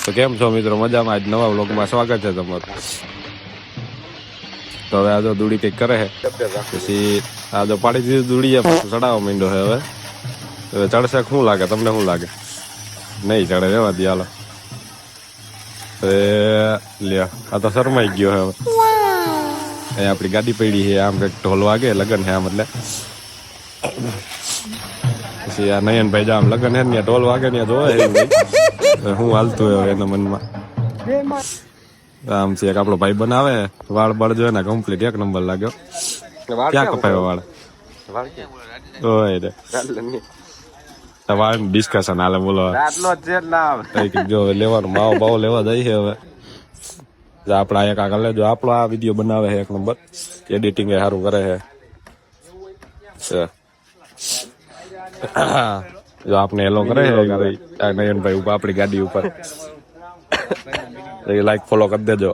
તો કેમ છો મિત્રો? મજામાં? આજ નવા વ્લોગમાં સ્વાગત છે તમારું. તો હવે આ જો દૂડી કંઈક કરે છે, પછી આ જો પાડી દીધું દૂડી ચડાવવા માંડ્યો છે. હવે ચડશે શું લાગે તમને? શું લાગે? નહીં ચડે, રેવા દે હાલો. લ્યો આ તો શરમાઈ ગયો હવે. અહીંયા આપણી ગાડી પડી છે, આમ કંઈક ઢોલ વાગે, લગન છે આમ. એટલે પછી આ નયનભાઈ આમ લગન છે ને ઢોલ વાગે ને જોવે હું હાલતું હોય એના મનમાં. આમ છે એક આપણો ભાઈ બનાવે વાળ બળજો ને કમ્પ્લીટ એક નંબર લાગ્યો. ક્યાં કપાયો વાળ? વાળ ડિસ્કશન હાલે, બોલો. જો લેવાનું માવો બાવો લેવા જાય છે હવે. આપડા એક આગળ લેજો. આપણો આ વિડીયો બનાવે છે એક નંબર, એડિટિંગ એ સારું કરે છે. જો આપને એલો કરે છે નયનભાઈ ઉપર આપણી ગાડી ઉપર. લાઈક ફોલો કરી દેજો.